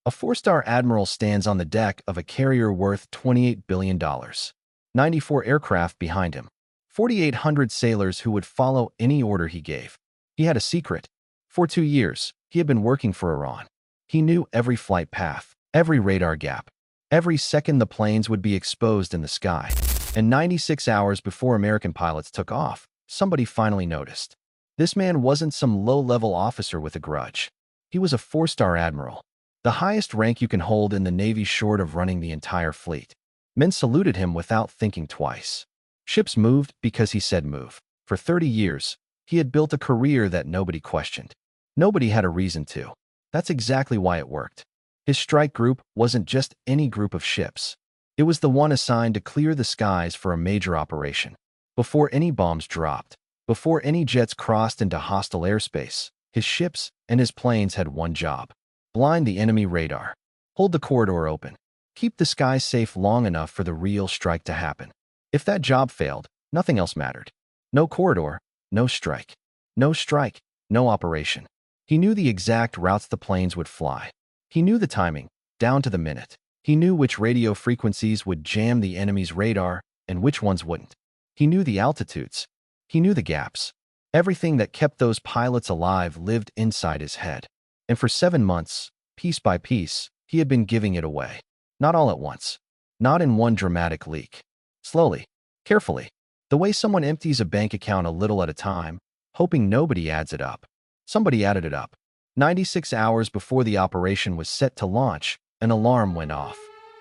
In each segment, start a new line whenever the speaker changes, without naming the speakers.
A four-star admiral stands on the deck of a carrier worth $28 billion. 94 aircraft behind him. 4,800 sailors who would follow any order he gave. He had a secret. For 2 years, he had been working for Iran. He knew every flight path, every radar gap. Every second the planes would be exposed in the sky. And 96 hours before American pilots took off, somebody finally noticed. This man wasn't some low-level officer with a grudge. He was a four-star admiral, the highest rank you can hold in the Navy short of running the entire fleet. Men saluted him without thinking twice. Ships moved because he said move. For 30 years, he had built a career that nobody questioned. Nobody had a reason to. That's exactly why it worked. His strike group wasn't just any group of ships. It was the one assigned to clear the skies for a major operation. Before any bombs dropped, before any jets crossed into hostile airspace, his ships and his planes had one job: blind the enemy radar, hold the corridor open, keep the skies safe long enough for the real strike to happen. If that job failed, nothing else mattered. No corridor, no strike. No strike, no operation. He knew the exact routes the planes would fly. He knew the timing, down to the minute. He knew which radio frequencies would jam the enemy's radar and which ones wouldn't. He knew the altitudes. He knew the gaps. Everything that kept those pilots alive lived inside his head. And for 7 months, piece by piece, he had been giving it away. Not all at once. Not in one dramatic leak. Slowly, carefully, the way someone empties a bank account a little at a time, hoping nobody adds it up. Somebody added it up. 96 hours before the operation was set to launch, an alarm went off.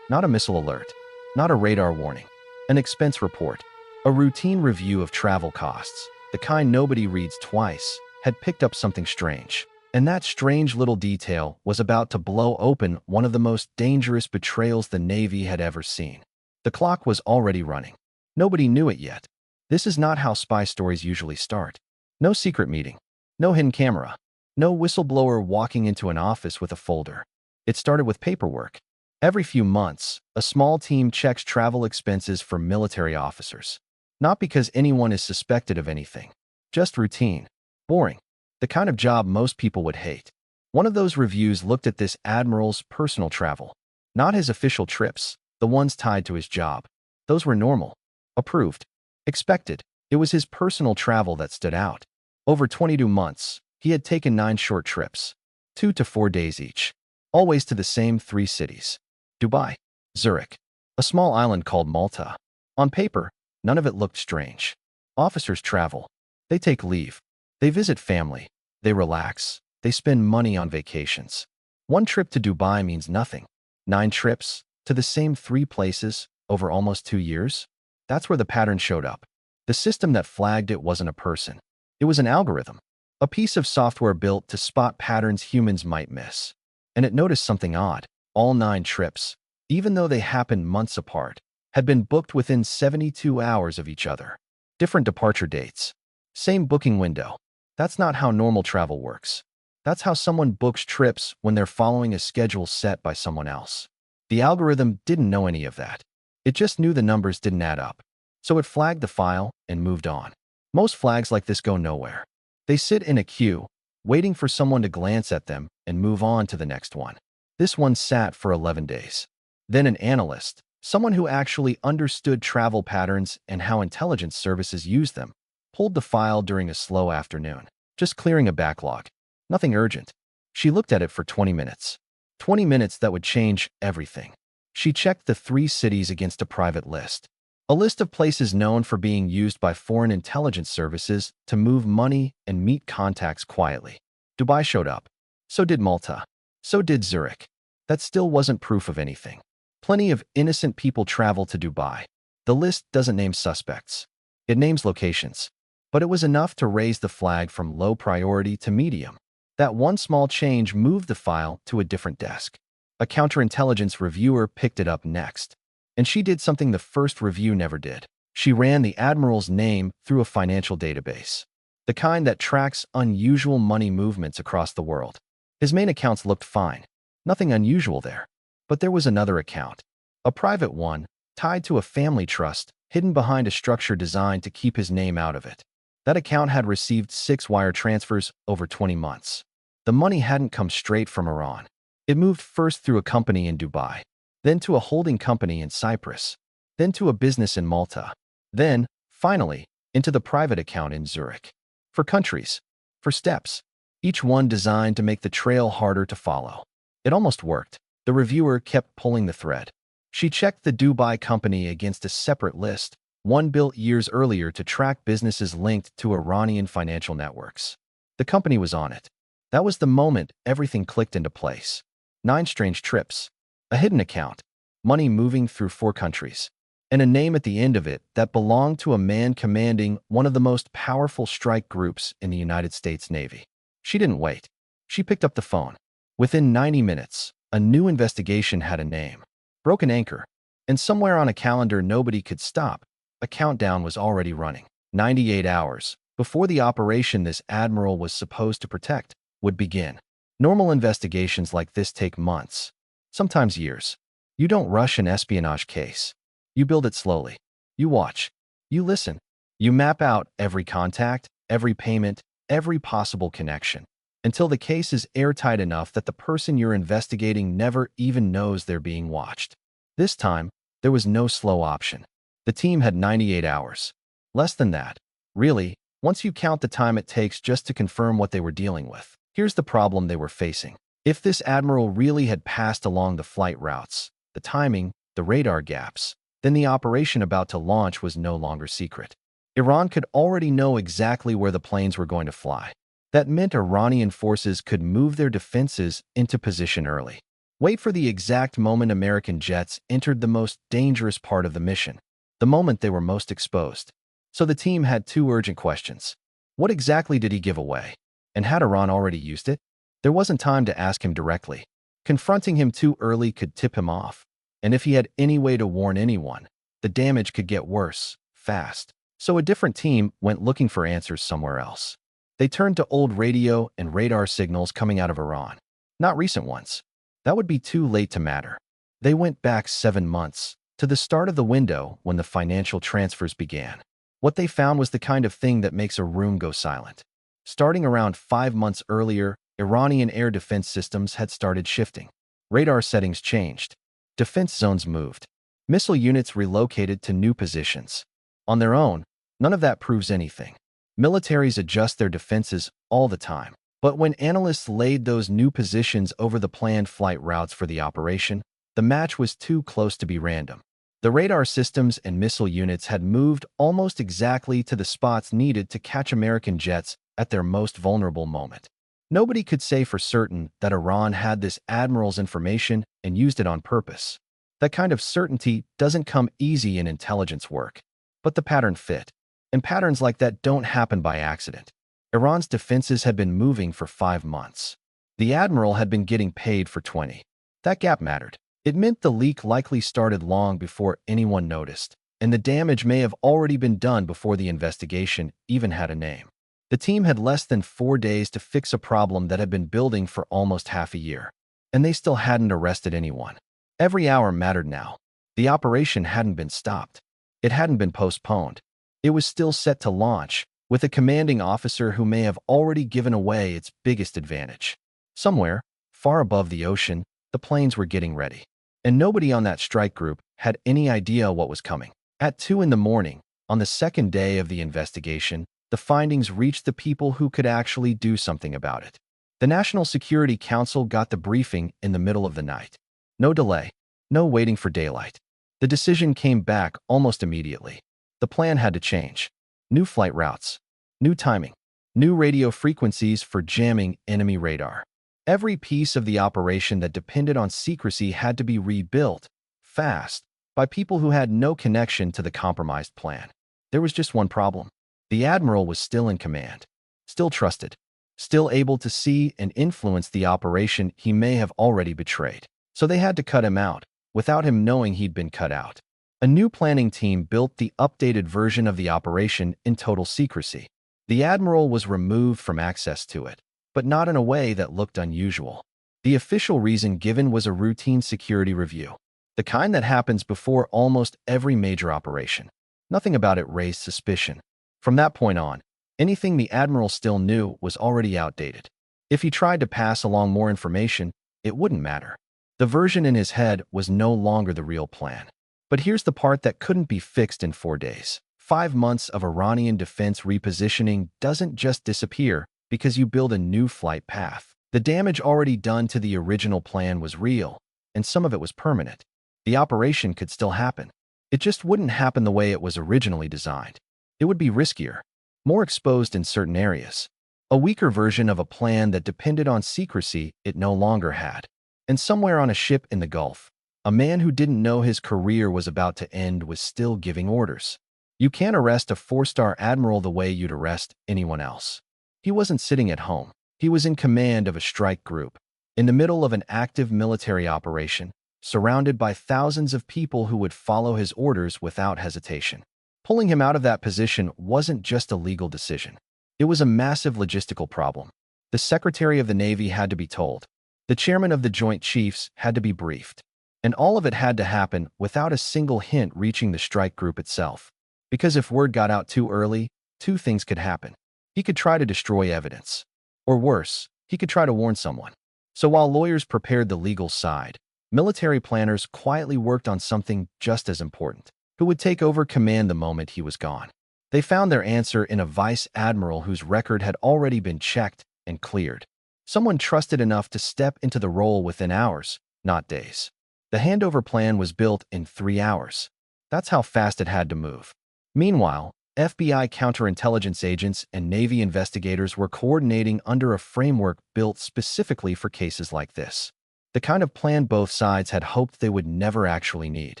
Not a missile alert. Not a radar warning. An expense report. A routine review of travel costs, the kind nobody reads twice, had picked up something strange. And that strange little detail was about to blow open one of the most dangerous betrayals the Navy had ever seen. The clock was already running. Nobody knew it yet. This is not how spy stories usually start. No secret meeting. No hidden camera. No whistleblower walking into an office with a folder. It started with paperwork. Every few months, a small team checks travel expenses for military officers. Not because anyone is suspected of anything. Just routine. Boring. The kind of job most people would hate. One of those reviews looked at this admiral's personal travel. Not his official trips, the ones tied to his job. Those were normal. Approved. Expected. It was his personal travel that stood out. Over 22 months, he had taken 9 short trips. 2 to 4 days each. Always to the same 3 cities. Dubai. Zurich. A small island called Malta. On paper, none of it looked strange. Officers travel. They take leave. They visit family. They relax. They spend money on vacations. 1 trip to Dubai means nothing. 9 trips to the same 3 places over almost 2 years? That's where the pattern showed up. The system that flagged it wasn't a person. It was an algorithm. A piece of software built to spot patterns humans might miss. And it noticed something odd. All 9 trips, even though they happened months apart, had been booked within 72 hours of each other. Different departure dates. Same booking window. That's not how normal travel works. That's how someone books trips when they're following a schedule set by someone else. The algorithm didn't know any of that. It just knew the numbers didn't add up. So it flagged the file and moved on. Most flags like this go nowhere. They sit in a queue, waiting for someone to glance at them and move on to the next one. This one sat for 11 days. Then an analyst, someone who actually understood travel patterns and how intelligence services use them, pulled the file during a slow afternoon, just clearing a backlog. Nothing urgent. She looked at it for 20 minutes. 20 minutes that would change everything. She checked the 3 cities against a private list. A list of places known for being used by foreign intelligence services to move money and meet contacts quietly. Dubai showed up. So did Malta. So did Zurich. That still wasn't proof of anything. Plenty of innocent people travel to Dubai. The list doesn't name suspects. It names locations. But it was enough to raise the flag from low priority to medium. That one small change moved the file to a different desk. A counterintelligence reviewer picked it up next. And she did something the first review never did. She ran the admiral's name through a financial database. The kind that tracks unusual money movements across the world. His main accounts looked fine. Nothing unusual there. But there was another account. A private one, tied to a family trust, hidden behind a structure designed to keep his name out of it. That account had received 6 wire transfers over 20 months. The money hadn't come straight from Iran. It moved first through a company in Dubai, then to a holding company in Cyprus, then to a business in Malta, then, finally, into the private account in Zurich. For countries, for steps, each one designed to make the trail harder to follow. It almost worked. The reviewer kept pulling the thread. She checked the Dubai company against a separate list, one built years earlier to track businesses linked to Iranian financial networks. The company was on it. That was the moment everything clicked into place. 9 strange trips, a hidden account, money moving through 4 countries, and a name at the end of it that belonged to a man commanding one of the most powerful strike groups in the United States Navy. She didn't wait. She picked up the phone. Within 90 minutes, a new investigation had a name. Broken anchor. And somewhere on a calendar nobody could stop, a countdown was already running. 98 hours before the operation this admiral was supposed to protect would begin. Normal investigations like this take months, sometimes years. You don't rush an espionage case. You build it slowly. You watch. You listen. You map out every contact, every payment, every possible connection, until the case is airtight enough that the person you're investigating never even knows they're being watched. This time, there was no slow option. The team had 98 hours. Less than that. Really, once you count the time it takes just to confirm what they were dealing with. Here's the problem they were facing. If this admiral really had passed along the flight routes, the timing, the radar gaps, then the operation about to launch was no longer secret. Iran could already know exactly where the planes were going to fly. That meant Iranian forces could move their defenses into position early. Wait for the exact moment American jets entered the most dangerous part of the mission, the moment they were most exposed. So the team had 2 urgent questions. What exactly did he give away? And had Iran already used it? There wasn't time to ask him directly. Confronting him too early could tip him off. And if he had any way to warn anyone, the damage could get worse, fast. So a different team went looking for answers somewhere else. They turned to old radio and radar signals coming out of Iran. Not recent ones. That would be too late to matter. They went back 7 months, to the start of the window when the financial transfers began. What they found was the kind of thing that makes a room go silent. Starting around 5 months earlier, Iranian air defense systems had started shifting. Radar settings changed. Defense zones moved. Missile units relocated to new positions. On their own, none of that proves anything. Militaries adjust their defenses all the time. But when analysts laid those new positions over the planned flight routes for the operation, the match was too close to be random. The radar systems and missile units had moved almost exactly to the spots needed to catch American jets at their most vulnerable moment. Nobody could say for certain that Iran had this admiral's information and used it on purpose. That kind of certainty doesn't come easy in intelligence work. But the pattern fit. And patterns like that don't happen by accident. Iran's defenses had been moving for 5 months. The admiral had been getting paid for 20. That gap mattered. It meant the leak likely started long before anyone noticed, and the damage may have already been done before the investigation even had a name. The team had less than 4 days to fix a problem that had been building for almost half a year, and they still hadn't arrested anyone. Every hour mattered now. The operation hadn't been stopped. It hadn't been postponed. It was still set to launch, with a commanding officer who may have already given away its biggest advantage. Somewhere, far above the ocean, the planes were getting ready. And nobody on that strike group had any idea what was coming. At 2 in the morning, on the second day of the investigation, the findings reached the people who could actually do something about it. The National Security Council got the briefing in the middle of the night. No delay, no waiting for daylight. The decision came back almost immediately. The plan had to change. New flight routes, new timing, new radio frequencies for jamming enemy radar. Every piece of the operation that depended on secrecy had to be rebuilt, fast, by people who had no connection to the compromised plan. There was just one problem. The admiral was still in command, still trusted, still able to see and influence the operation he may have already betrayed. So they had to cut him out, without him knowing he'd been cut out. A new planning team built the updated version of the operation in total secrecy. The admiral was removed from access to it, but not in a way that looked unusual. The official reason given was a routine security review, the kind that happens before almost every major operation. Nothing about it raised suspicion. From that point on, anything the admiral still knew was already outdated. If he tried to pass along more information, it wouldn't matter. The version in his head was no longer the real plan. But here's the part that couldn't be fixed in 4 days. 5 months of Iranian defense repositioning doesn't just disappear because you build a new flight path. The damage already done to the original plan was real, and some of it was permanent. The operation could still happen. It just wouldn't happen the way it was originally designed. It would be riskier, more exposed in certain areas. A weaker version of a plan that depended on secrecy it no longer had. And somewhere on a ship in the Gulf, a man who didn't know his career was about to end was still giving orders. You can't arrest a 4-star admiral the way you'd arrest anyone else. He wasn't sitting at home. He was in command of a strike group, in the middle of an active military operation, surrounded by thousands of people who would follow his orders without hesitation. Pulling him out of that position wasn't just a legal decision. It was a massive logistical problem. The Secretary of the Navy had to be told. The Chairman of the Joint Chiefs had to be briefed. And all of it had to happen without a single hint reaching the strike group itself. Because if word got out too early, 2 things could happen. He could try to destroy evidence. Or worse, he could try to warn someone. So while lawyers prepared the legal side, military planners quietly worked on something just as important. Who would take over command the moment he was gone? They found their answer in a vice admiral whose record had already been checked and cleared. Someone trusted enough to step into the role within hours, not days. The handover plan was built in 3 hours. That's how fast it had to move. Meanwhile, FBI counterintelligence agents and Navy investigators were coordinating under a framework built specifically for cases like this. The kind of plan both sides had hoped they would never actually need.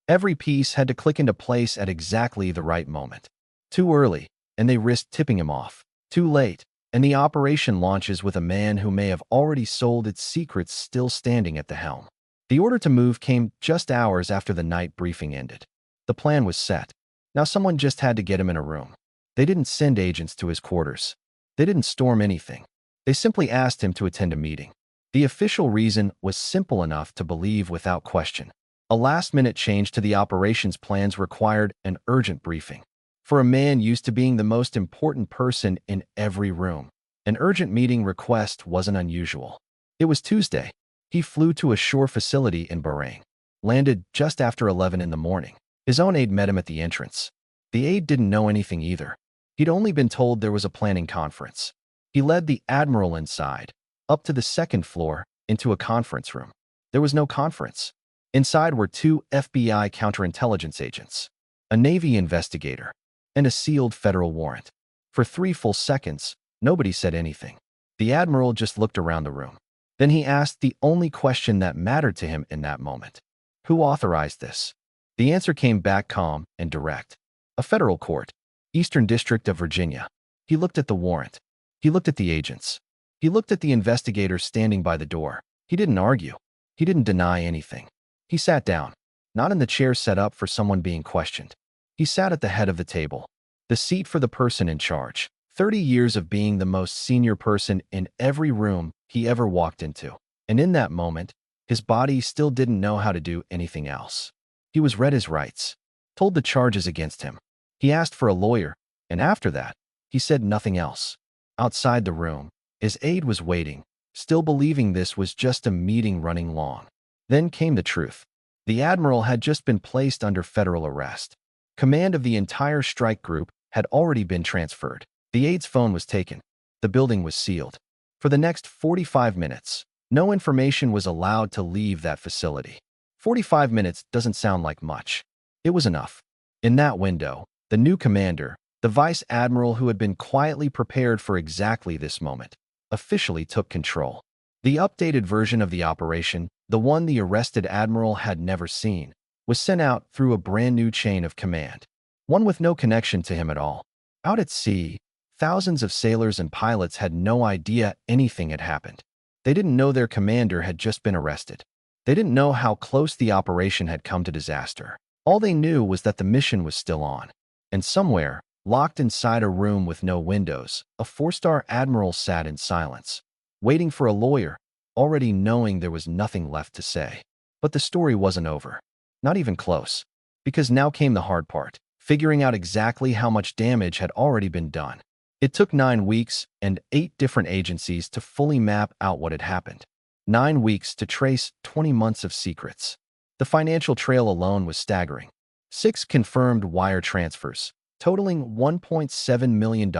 Every piece had to click into place at exactly the right moment. Too early, and they risked tipping him off. Too late, and the operation launches with a man who may have already sold its secrets still standing at the helm. The order to move came just hours after the night briefing ended. The plan was set. Now someone just had to get him in a room. They didn't send agents to his quarters. They didn't storm anything. They simply asked him to attend a meeting. The official reason was simple enough to believe without question. A last-minute change to the operations plans required an urgent briefing. For a man used to being the most important person in every room, an urgent meeting request wasn't unusual. It was Tuesday. He flew to a shore facility in Bahrain, landed just after 11 in the morning. His own aide met him at the entrance. The aide didn't know anything either. He'd only been told there was a planning conference. He led the Admiral inside, up to the 2nd floor, into a conference room. There was no conference. Inside were 2 FBI counterintelligence agents, a Navy investigator, and a sealed federal warrant. For 3 full seconds, nobody said anything. The Admiral just looked around the room. Then he asked the only question that mattered to him in that moment. Who authorized this? The answer came back calm and direct. A federal court, Eastern District of Virginia. He looked at the warrant. He looked at the agents. He looked at the investigator standing by the door. He didn't argue. He didn't deny anything. He sat down, not in the chair set up for someone being questioned. He sat at the head of the table, the seat for the person in charge. 30 years of being the most senior person in every room he ever walked into. And in that moment, his body still didn't know how to do anything else. He was read his rights, told the charges against him. He asked for a lawyer, and after that, he said nothing else. Outside the room, his aide was waiting, still believing this was just a meeting running long. Then came the truth. The Admiral had just been placed under federal arrest. Command of the entire strike group had already been transferred. The aide's phone was taken. The building was sealed. For the next 45 minutes, no information was allowed to leave that facility. 45 minutes doesn't sound like much. It was enough. In that window, the new commander, the vice admiral who had been quietly prepared for exactly this moment, officially took control. The updated version of the operation, the one the arrested admiral had never seen, was sent out through a brand new chain of command, one with no connection to him at all. Out at sea, thousands of sailors and pilots had no idea anything had happened. They didn't know their commander had just been arrested. They didn't know how close the operation had come to disaster. All they knew was that the mission was still on. And somewhere, locked inside a room with no windows, a 4-star admiral sat in silence, waiting for a lawyer, already knowing there was nothing left to say. But the story wasn't over. Not even close. Because now came the hard part, figuring out exactly how much damage had already been done. It took 9 weeks and 8 different agencies to fully map out what had happened. 9 weeks to trace 20 months of secrets. The financial trail alone was staggering. 6 confirmed wire transfers, totaling $1.7 million,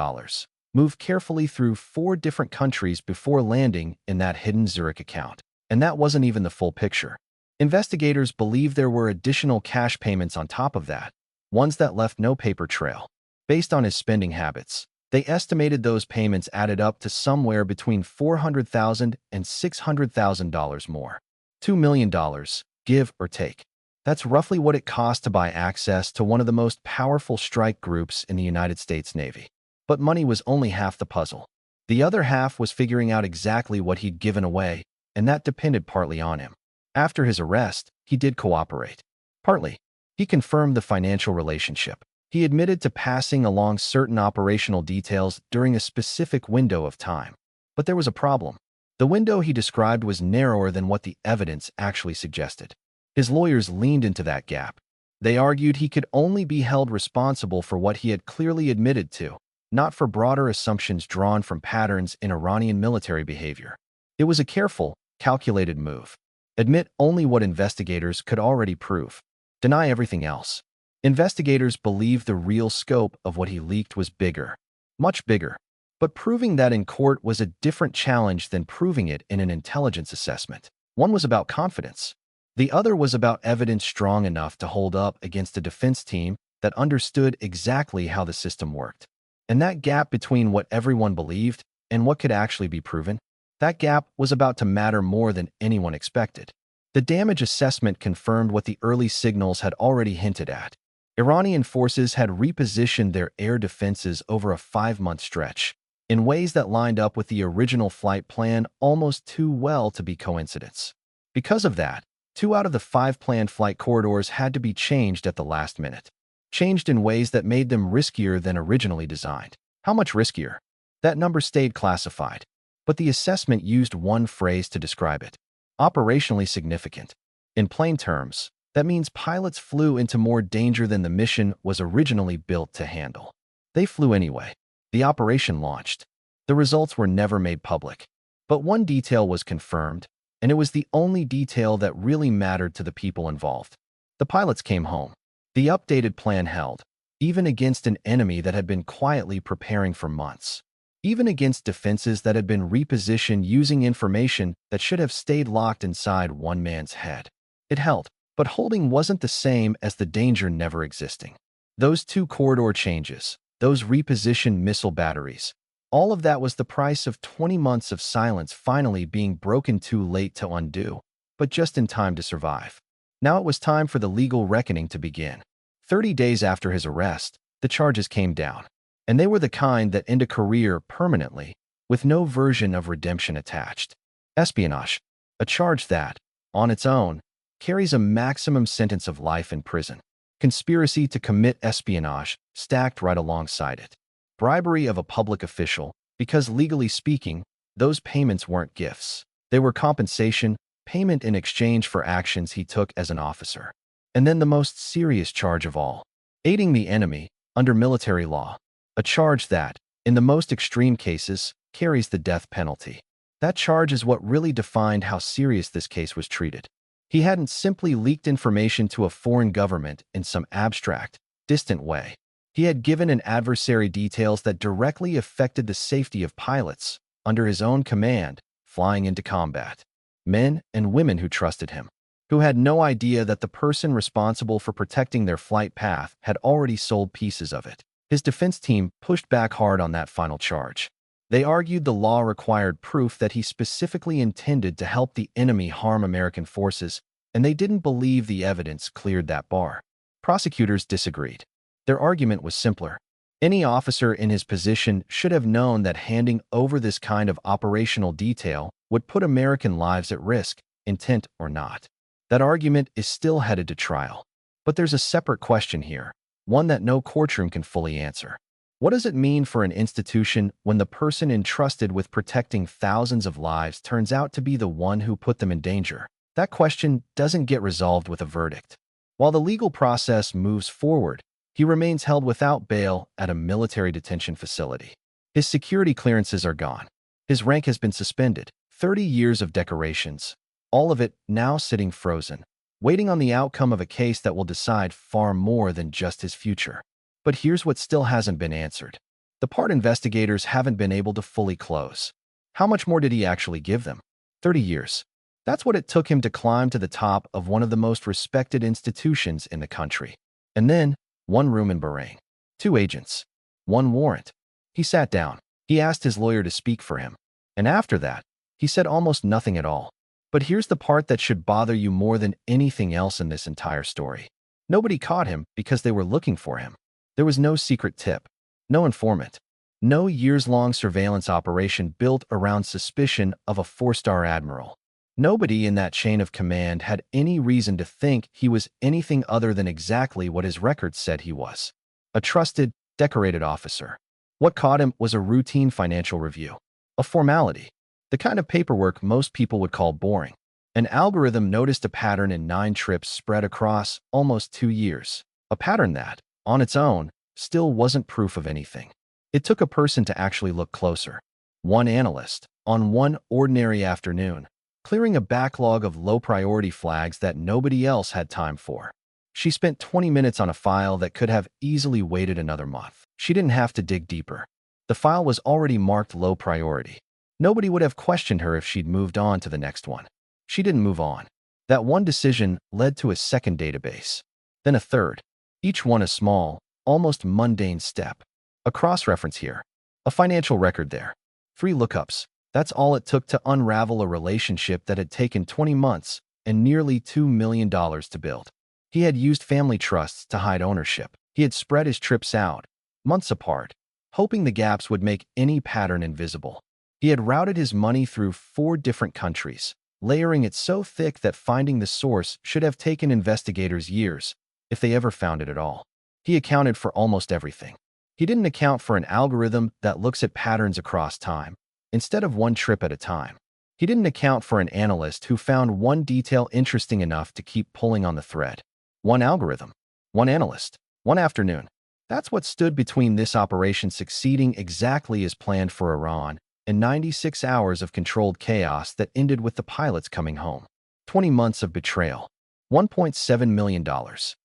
moved carefully through 4 different countries before landing in that hidden Zurich account. And that wasn't even the full picture. Investigators believe there were additional cash payments on top of that, ones that left no paper trail. Based on his spending habits, they estimated those payments added up to somewhere between $400,000 and $600,000 more. $2 million, give or take. That's roughly what it cost to buy access to one of the most powerful strike groups in the United States Navy. But money was only half the puzzle. The other half was figuring out exactly what he'd given away, and that depended partly on him. After his arrest, he did cooperate. Partly. He confirmed the financial relationship. He admitted to passing along certain operational details during a specific window of time. But there was a problem. The window he described was narrower than what the evidence actually suggested. His lawyers leaned into that gap. They argued he could only be held responsible for what he had clearly admitted to, not for broader assumptions drawn from patterns in Iranian military behavior. It was a careful, calculated move. Admit only what investigators could already prove. Deny everything else. Investigators believed the real scope of what he leaked was bigger. Much bigger. But proving that in court was a different challenge than proving it in an intelligence assessment. One was about confidence. The other was about evidence strong enough to hold up against a defense team that understood exactly how the system worked. And that gap between what everyone believed and what could actually be proven, that gap was about to matter more than anyone expected. The damage assessment confirmed what the early signals had already hinted at. Iranian forces had repositioned their air defenses over a 5-month stretch, in ways that lined up with the original flight plan almost too well to be coincidence. Because of that, 2 out of the 5 planned flight corridors had to be changed at the last minute. Changed in ways that made them riskier than originally designed. How much riskier? That number stayed classified. But the assessment used one phrase to describe it. Operationally significant. In plain terms, that means pilots flew into more danger than the mission was originally built to handle. They flew anyway. The operation launched. The results were never made public. But one detail was confirmed, and it was the only detail that really mattered to the people involved. The pilots came home. The updated plan held, even against an enemy that had been quietly preparing for months. Even against defenses that had been repositioned using information that should have stayed locked inside one man's head. It held, but holding wasn't the same as the danger never existing. Those 2 corridor changes, those repositioned missile batteries, all of that was the price of 20 months of silence finally being broken too late to undo, but just in time to survive. Now it was time for the legal reckoning to begin. 30 days after his arrest, the charges came down. And they were the kind that end a career permanently, with no version of redemption attached. Espionage, a charge that, on its own, carries a maximum sentence of life in prison. Conspiracy to commit espionage, stacked right alongside it. Bribery of a public official, because legally speaking, those payments weren't gifts. They were compensation, payment in exchange for actions he took as an officer. And then the most serious charge of all, aiding the enemy, under military law. A charge that, in the most extreme cases, carries the death penalty. That charge is what really defined how serious this case was treated. He hadn't simply leaked information to a foreign government in some abstract, distant way. He had given an adversary details that directly affected the safety of pilots, under his own command, flying into combat. Men and women who trusted him, who had no idea that the person responsible for protecting their flight path had already sold pieces of it. His defense team pushed back hard on that final charge. They argued the law required proof that he specifically intended to help the enemy harm American forces, and they didn't believe the evidence cleared that bar. Prosecutors disagreed. Their argument was simpler. Any officer in his position should have known that handing over this kind of operational detail would put American lives at risk, intent or not. That argument is still headed to trial. But there's a separate question here. One that no courtroom can fully answer. What does it mean for an institution when the person entrusted with protecting thousands of lives turns out to be the one who put them in danger? That question doesn't get resolved with a verdict. While the legal process moves forward, he remains held without bail at a military detention facility. His security clearances are gone. His rank has been suspended. 30 years of decorations, all of it now sitting frozen, waiting on the outcome of a case that will decide far more than just his future. But here's what still hasn't been answered. The part investigators haven't been able to fully close. How much more did he actually give them? 30 years. That's what it took him to climb to the top of one of the most respected institutions in the country. And then, one room in Bahrain. 2 agents. 1 warrant. He sat down. He asked his lawyer to speak for him. And after that, he said almost nothing at all. But here's the part that should bother you more than anything else in this entire story. Nobody caught him because they were looking for him. There was no secret tip, no informant, no years-long surveillance operation built around suspicion of a 4-star admiral. Nobody in that chain of command had any reason to think he was anything other than exactly what his records said he was. A trusted, decorated officer. What caught him was a routine financial review. A formality. The kind of paperwork most people would call boring. An algorithm noticed a pattern in 9 trips spread across almost 2 years. A pattern that, on its own, still wasn't proof of anything. It took a person to actually look closer. One analyst, on one ordinary afternoon, clearing a backlog of low-priority flags that nobody else had time for. She spent 20 minutes on a file that could have easily waited another month. She didn't have to dig deeper. The file was already marked low priority. Nobody would have questioned her if she'd moved on to the next one. She didn't move on. That one decision led to a second database, then a third, each one a small, almost mundane step. A cross-reference here, a financial record there, 3 lookups. That's all it took to unravel a relationship that had taken 20 months and nearly $2 million to build. He had used family trusts to hide ownership. He had spread his trips out, months apart, hoping the gaps would make any pattern invisible. He had routed his money through 4 different countries, layering it so thick that finding the source should have taken investigators years, if they ever found it at all. He accounted for almost everything. He didn't account for an algorithm that looks at patterns across time, instead of 1 trip at a time. He didn't account for an analyst who found one detail interesting enough to keep pulling on the thread. 1 algorithm, 1 analyst, 1 afternoon. That's what stood between this operation succeeding exactly as planned for Iran and 96 hours of controlled chaos that ended with the pilots coming home. 20 months of betrayal. $1.7 million.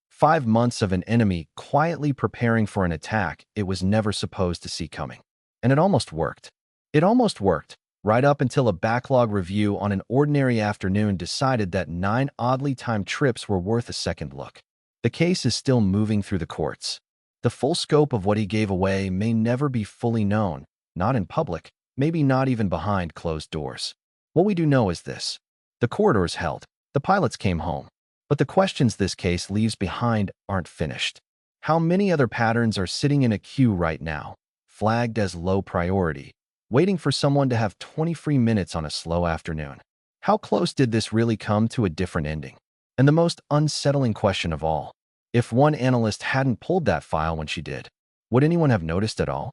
5 months of an enemy quietly preparing for an attack it was never supposed to see coming. And it almost worked. It almost worked, right up until a backlog review on an ordinary afternoon decided that 9 oddly timed trips were worth a second look. The case is still moving through the courts. The full scope of what he gave away may never be fully known, not in public, maybe not even behind closed doors. What we do know is this. The corridors held. The pilots came home. But the questions this case leaves behind aren't finished. How many other patterns are sitting in a queue right now, flagged as low priority, waiting for someone to have 20 free minutes on a slow afternoon? How close did this really come to a different ending? And the most unsettling question of all, if one analyst hadn't pulled that file when she did, would anyone have noticed at all?